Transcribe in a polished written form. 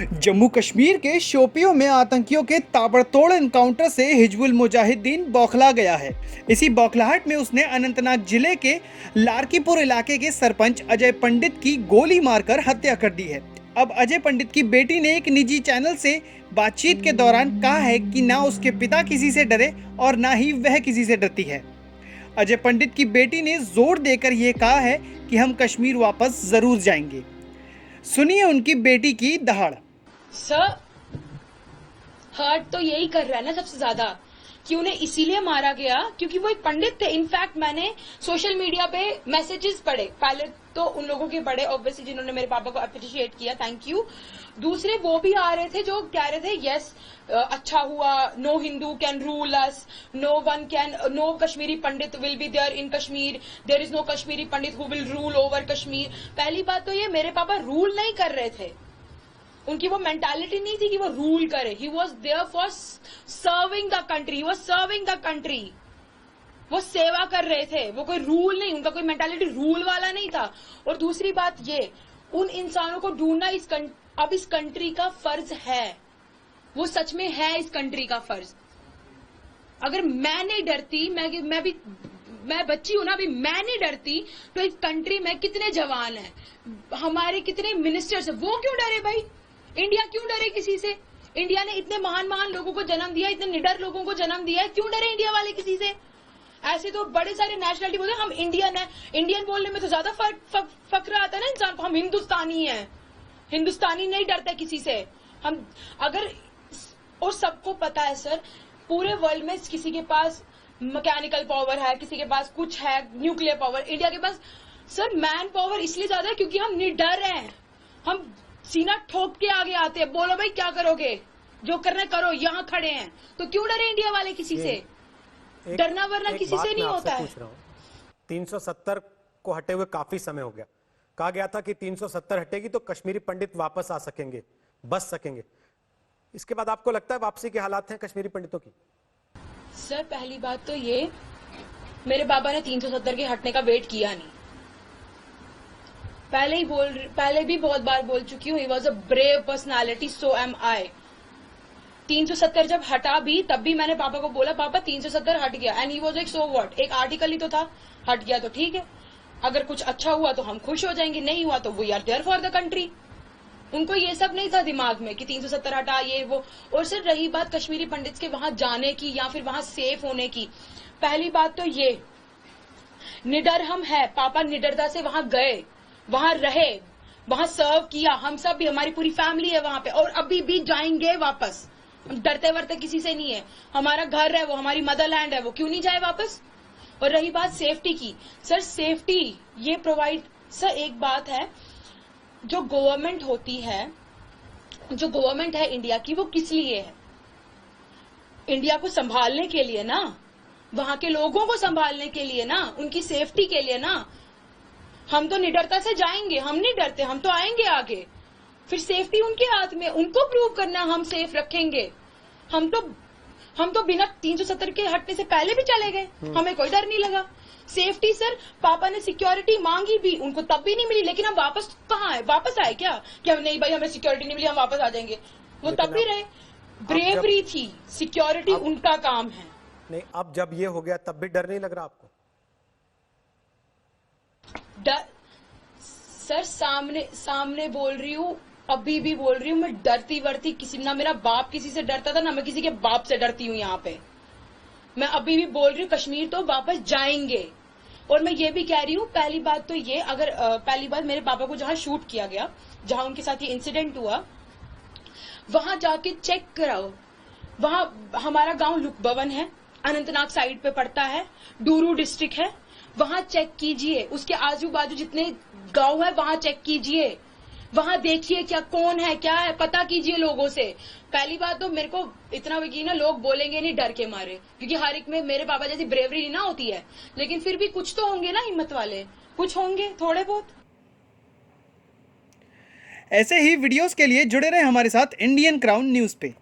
जम्मू कश्मीर के शोपियों में आतंकियों के ताबड़तोड़ एनकाउंटर से हिजबुल मुजाहिदीन बौखला गया है। इसी बौखलाहट में उसने अनंतनाग जिले के लारकीपुर इलाके के सरपंच अजय पंडित की गोली मारकर हत्या कर दी है। अब अजय पंडित की बेटी ने एक निजी चैनल से बातचीत के दौरान कहा है कि ना उसके पिता किसी से डरे और ना ही वह किसी से डरती है। अजय पंडित की बेटी ने जोर देकर यह कहा है कि हम कश्मीर वापस जरूर जाएंगे। सुनिए उनकी बेटी की दहाड़। सर, हर्ट तो यही कर रहा है ना सबसे ज्यादा कि उन्हें इसीलिए मारा गया क्योंकि वो एक पंडित थे। इनफैक्ट मैंने सोशल मीडिया पे मैसेजेस पढ़े, पहले तो उन लोगों के पढ़े ऑब्वियसली जिन्होंने मेरे पापा को अप्रिशिएट किया, थैंक यू। दूसरे वो भी आ रहे थे जो कह रहे थे यस अच्छा हुआ, no Hindu can rule us, no Kashmiri Pandit will be there in Kashmir, there is no Kashmiri Pandit who will rule over Kashmir. पहली बात तो ये, मेरे पापा रूल नहीं कर रहे थे, उनकी वो मेंटालिटी नहीं थी कि वो रूल करे। He was there for serving the country, he was serving the country, वो सेवा कर रहे थे, वो कोई रूल नहीं, उनका कोई मेंटालिटी रूल वाला नहीं था। और दूसरी बात ये, उन इंसानों को ढूंढना अब इस कंट्री का फर्ज है, वो सच में है इस कंट्री का फर्ज। अगर मैं नहीं डरती, मैं बच्ची हूं ना, अभी मैं नहीं डरती तो इस कंट्री में कितने जवान हैं, हमारे कितने मिनिस्टर्स हैं, वो क्यों डरे भाई? इंडिया क्यों डरे किसी से? इंडिया ने इतने महान महान लोगों को जन्म दिया, इतने निडर लोगों को जन्म दिया है, क्यों डरे इंडिया वाले किसी से? ऐसे तो बड़े सारे नेशनलिटी बोलते हैं हम इंडियन है, इंडियन बोलने में तो ज्यादा फक्र आता है ना इंसान को, हम हिंदुस्तानी हैं। हिंदुस्तानी नहीं डरता किसी से। हम अगर, और सबको पता है सर, पूरे वर्ल्ड में किसी के पास मैकेनिकल पावर है, किसी के पास कुछ है, न्यूक्लियर पावर, इंडिया के पास सर मैन पावर इसलिए ज्यादा है क्योंकि हम निडर हैं, हम सीना ठोक के आगे आते हैं, बोलो भाई क्या करोगे, जो करना करो, यहाँ खड़े हैं, तो क्यों डरे इंडिया वाले किसी से? डरना वरना किसी से नहीं होता है। 370 को हटे हुए काफी समय हो गया, कहा गया था कि 370 हटेगी तो कश्मीरी पंडित वापस आ सकेंगे, बच सकेंगे। इसके बाद आपको लगता है वापसी के हालात हैं कश्मीरी पंडितों की? सर पहली बात तो ये, मेरे बाबा ने 370 के हटने का वेट किया नहीं। पहले भी बहुत बार बोल चुकी हूँ, he was a brave personality, so am I. 370 जब हटा भी, तब भी मैंने पापा को बोला पापा 370 हट गया, and he was like so what, एक आर्टिकल ही तो था, हट गया तो ठीक है, अगर कुछ अच्छा हुआ तो हम खुश हो जाएंगे, नहीं हुआ तो we are there for the country. उनको ये सब नहीं था दिमाग में कि 370 हटा ये वो। और सिर्फ रही बात कश्मीरी पंडित के वहां जाने की या फिर वहां सेफ होने की, पहली बात तो ये, निडर हम है, पापा निडरता से वहां गए, वहां रहे, वहां सर्व किया, हम सब भी, हमारी पूरी फैमिली है वहां पे, और अभी भी जाएंगे वापस। डरते वरते किसी से नहीं है, हमारा घर है वो, हमारी मदरलैंड है वो, क्यों नहीं जाए वापस? और रही बात सेफ्टी की, सर सेफ्टी ये प्रोवाइड, सर एक बात है, जो गवर्नमेंट होती है, जो गवर्नमेंट है इंडिया की, वो किस लिए है? इंडिया को संभालने के लिए ना, वहां के लोगों को संभालने के लिए ना, उनकी सेफ्टी के लिए ना। हम तो निडरता से जाएंगे, हम नहीं डरते, हम तो आएंगे आगे, फिर सेफ्टी उनके हाथ में, उनको प्रूव करना हम सेफ रखेंगे। हम तो बिना 370 के हटने से पहले भी चले गए, हमें कोई डर नहीं लगा। सेफ्टी सर, पापा ने सिक्योरिटी मांगी भी, उनको तब भी नहीं मिली, लेकिन हम वापस कहाँ आए? वापस आए क्या कि हम नहीं भाई हमें सिक्योरिटी नहीं मिली, हम वापस आ जाएंगे? वो तब भी रहे, ब्रेवरी थी, सिक्योरिटी उनका काम है। नहीं, अब जब ये हो गया तब भी डर नहीं लग रहा आपको? डर सर, सामने बोल रही हूँ, अभी भी बोल रही हूँ, मैं डरती वरती किसी, ना मेरा बाप किसी से डरता था, ना मैं किसी के बाप से डरती हूँ। यहाँ पे मैं अभी भी बोल रही हूँ, कश्मीर तो वापस जाएंगे। और मैं ये भी कह रही हूँ, पहली बात तो ये, अगर पहली बात मेरे पापा को जहां शूट किया गया, जहां उनके साथ ये इंसिडेंट हुआ, वहां जाके चेक कराओ। वहां हमारा गांव लुकभवन है, अनंतनाग साइड पे पड़ता है, डूरू डिस्ट्रिक्ट है, वहां चेक कीजिए, उसके आजू बाजू जितने गांव है वहां चेक कीजिए, वहां देखिए क्या कौन है क्या है, पता कीजिए लोगों से। पहली बात तो मेरे को इतना यकीन है, लोग बोलेंगे नहीं डर के मारे, क्योंकि हर एक में मेरे पापा जैसी ब्रेवरी नहीं ना होती है, लेकिन फिर भी कुछ तो होंगे ना हिम्मत वाले, कुछ होंगे थोड़े बहुत। ऐसे ही वीडियोस के लिए जुड़े रहे हमारे साथ इंडियन क्राउन न्यूज पे।